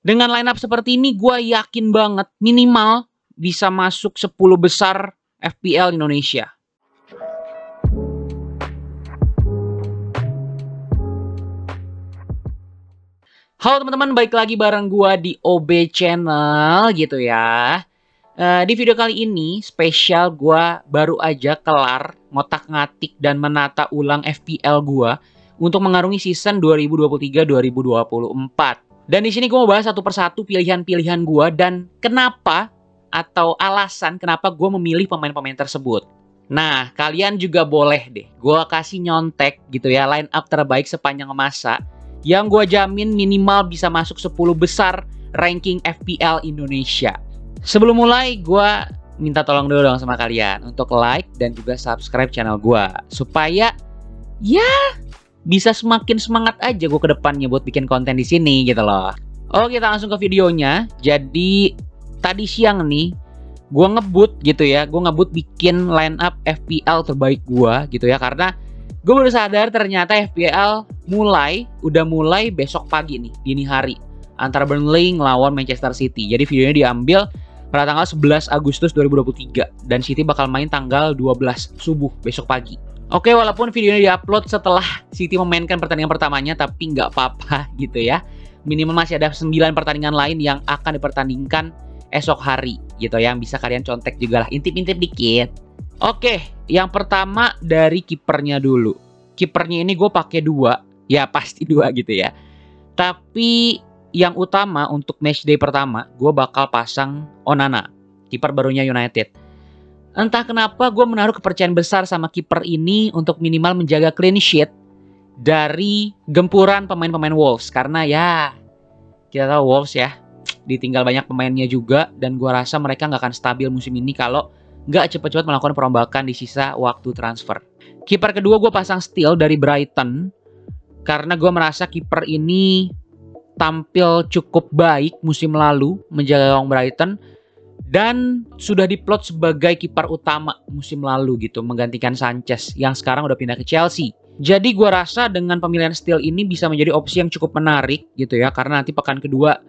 Dengan line up seperti ini, gue yakin banget minimal bisa masuk 10 besar FPL Indonesia. Halo teman-teman, balik lagi bareng gue di OB Channel gitu ya. Di video kali ini spesial, gue baru aja kelar ngotak-ngatik dan menata ulang FPL gue untuk mengarungi season 2023-2024. Dan di sini gue mau bahas satu persatu pilihan-pilihan gue dan kenapa atau alasan kenapa gue memilih pemain-pemain tersebut. Nah, kalian juga boleh deh gue kasih nyontek gitu ya line up terbaik sepanjang masa yang gue jamin minimal bisa masuk 10 besar ranking FPL Indonesia. Sebelum mulai, gue minta tolong dulu dong sama kalian untuk like dan juga subscribe channel gue supaya ya bisa semakin semangat aja gue ke depannya buat bikin konten di sini gitu loh. Oke, kita langsung ke videonya. Jadi tadi siang nih gue ngebut gitu ya, gue ngebut bikin line up FPL terbaik gue gitu ya, karena gue baru sadar ternyata FPL udah mulai besok pagi nih, dini hari, antara Burnley ngelawan Manchester City. Jadi videonya diambil pada tanggal 11 Agustus 2023 dan City bakal main tanggal 12 subuh besok pagi. Oke, walaupun videonya diupload setelah City memainkan pertandingan pertamanya, tapi nggak apa-apa gitu ya. Minimal masih ada 9 pertandingan lain yang akan dipertandingkan esok hari gitu ya, yang bisa kalian contek juga lah, intip-intip dikit. Oke, yang pertama dari kipernya dulu. Kipernya ini gue pakai 2, ya pasti 2 gitu ya. Tapi yang utama untuk matchday pertama, gue bakal pasang Onana, kiper barunya United. Entah kenapa gue menaruh kepercayaan besar sama kiper ini untuk minimal menjaga clean sheet dari gempuran pemain-pemain Wolves. Karena ya, kita tahu Wolves ya, ditinggal banyak pemainnya juga. Dan gue rasa mereka nggak akan stabil musim ini kalau nggak cepet-cepet melakukan perombakan di sisa waktu transfer. Kiper kedua gue pasang Steele dari Brighton. Karena gue merasa kiper ini tampil cukup baik musim lalu menjaga gawang Brighton. Dan sudah diplot sebagai kiper utama musim lalu gitu, menggantikan Sanchez yang sekarang udah pindah ke Chelsea. Jadi gue rasa dengan pemilihan Steele ini bisa menjadi opsi yang cukup menarik gitu ya, karena nanti pekan kedua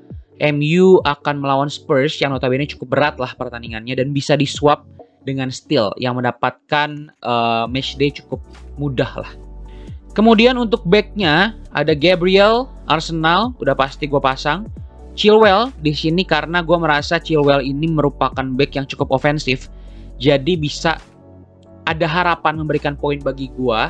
MU akan melawan Spurs yang notabene cukup berat lah pertandingannya, dan bisa diswap dengan Steele yang mendapatkan matchday cukup mudah lah. Kemudian untuk backnya ada Gabriel, Arsenal, udah pasti gue pasang. Chilwell di sini karena gue merasa Chilwell ini merupakan back yang cukup ofensif, jadi bisa ada harapan memberikan poin bagi gue.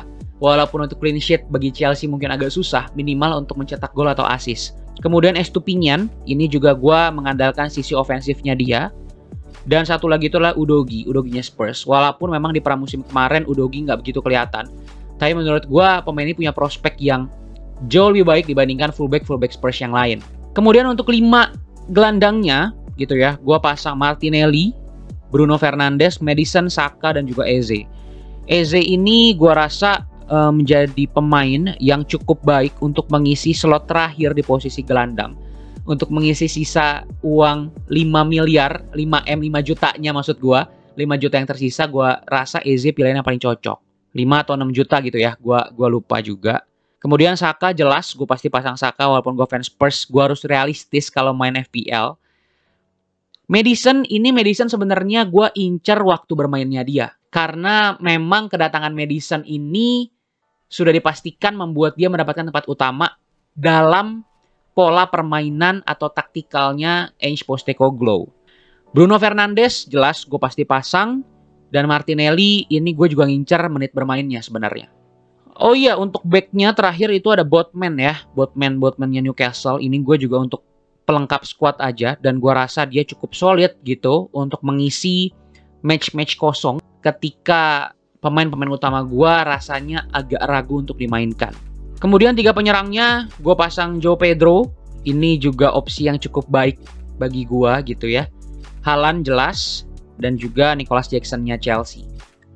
Walaupun untuk clean sheet bagi Chelsea mungkin agak susah, minimal untuk mencetak gol atau assist. Kemudian Estupiñán, ini juga gue mengandalkan sisi ofensifnya dia. Dan satu lagi itulah Udoginya Spurs. Walaupun memang di pramusim kemarin Udogi nggak begitu kelihatan, tapi menurut gue pemain ini punya prospek yang jauh lebih baik dibandingkan fullback Spurs yang lain. Kemudian untuk 5 gelandangnya gitu ya, gue pasang Martinelli, Bruno Fernandes, Maddison, Saka, dan juga Eze. Eze ini gue rasa menjadi pemain yang cukup baik untuk mengisi slot terakhir di posisi gelandang. Untuk mengisi sisa uang 5 miliar, 5 jutanya maksud gue, 5 juta yang tersisa, gue rasa Eze pilihan yang paling cocok. 5 atau 6 juta gitu ya, gue lupa juga. Kemudian Saka jelas, gue pasti pasang Saka walaupun gue fans Spurs, gue harus realistis kalau main FPL. Maddison sebenarnya gue incer waktu bermainnya dia. Karena memang kedatangan Maddison ini sudah dipastikan membuat dia mendapatkan tempat utama dalam pola permainan atau taktikalnya Ange Postecoglou. Bruno Fernandes jelas gue pasti pasang. Dan Martinelli ini gue juga ngincer menit bermainnya sebenarnya. Oh iya, untuk backnya terakhir itu ada Botman ya. Botmannya Newcastle. Ini gue juga untuk pelengkap squad aja. Dan gue rasa dia cukup solid gitu untuk mengisi match-match kosong ketika pemain-pemain utama gue rasanya agak ragu untuk dimainkan. Kemudian 3 penyerangnya gue pasang João Pedro. Ini juga opsi yang cukup baik bagi gue gitu ya. Haaland jelas. Dan juga Nicholas Jackson-nya Chelsea.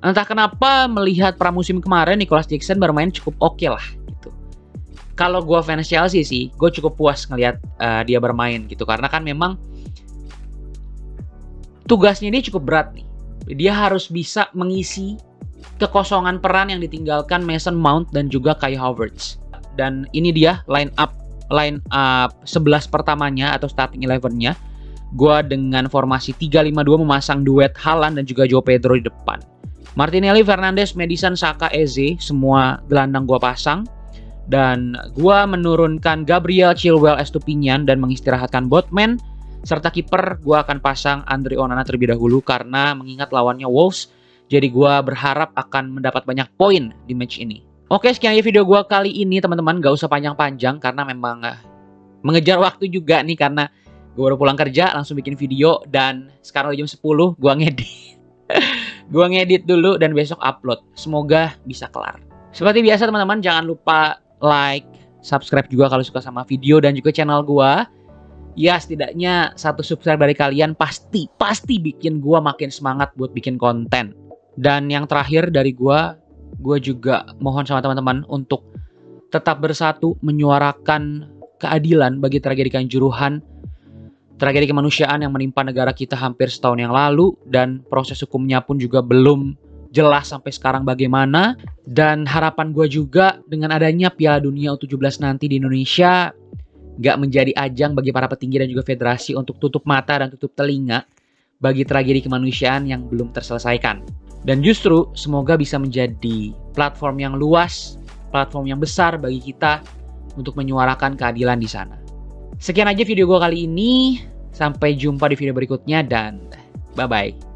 Entah kenapa melihat pramusim kemarin Nicholas Jackson bermain cukup oke lah gitu. Kalau gue fans Chelsea sih, gue cukup puas ngelihat dia bermain gitu. Karena kan memang tugasnya dia cukup berat nih. Dia harus bisa mengisi kekosongan peran yang ditinggalkan Mason Mount dan juga Kai Havertz. Dan ini dia line up line up 11 pertamanya atau starting 11-nya. Gue dengan formasi 3-5-2 memasang duet Haaland dan juga Joao Pedro di depan. Martinelli, Fernandes, Maddison, Saka, Eze, semua gelandang gue pasang. Dan gue menurunkan Gabriel, Chilwell, Estupiñán dan mengistirahatkan Botman. Serta kiper gue akan pasang Andre Onana terlebih dahulu karena mengingat lawannya Wolves. Jadi gue berharap akan mendapat banyak poin di match ini. Oke, sekian aja video gue kali ini teman-teman. Gak usah panjang-panjang karena memang mengejar waktu juga nih. Karena gue baru pulang kerja langsung bikin video. Dan sekarang udah jam 10 gue ngedit. Gue ngedit dulu dan besok upload. Semoga bisa kelar. Seperti biasa teman-teman, jangan lupa like, subscribe juga kalau suka sama video dan juga channel gue. Ya setidaknya satu subscribe dari kalian pasti bikin gue makin semangat buat bikin konten. Dan yang terakhir dari gue juga mohon sama teman-teman untuk tetap bersatu menyuarakan keadilan bagi tragedi Kanjuruhan, tragedi kemanusiaan yang menimpa negara kita hampir setahun yang lalu, dan proses hukumnya pun juga belum jelas sampai sekarang bagaimana. Dan harapan gue juga dengan adanya Piala Dunia U17 nanti di Indonesia gak menjadi ajang bagi para petinggi dan juga federasi untuk tutup mata dan tutup telinga bagi tragedi kemanusiaan yang belum terselesaikan. Dan justru semoga bisa menjadi platform yang luas, platform yang besar bagi kita untuk menyuarakan keadilan di sana. Sekian aja video gue kali ini. Sampai jumpa di video berikutnya dan bye-bye.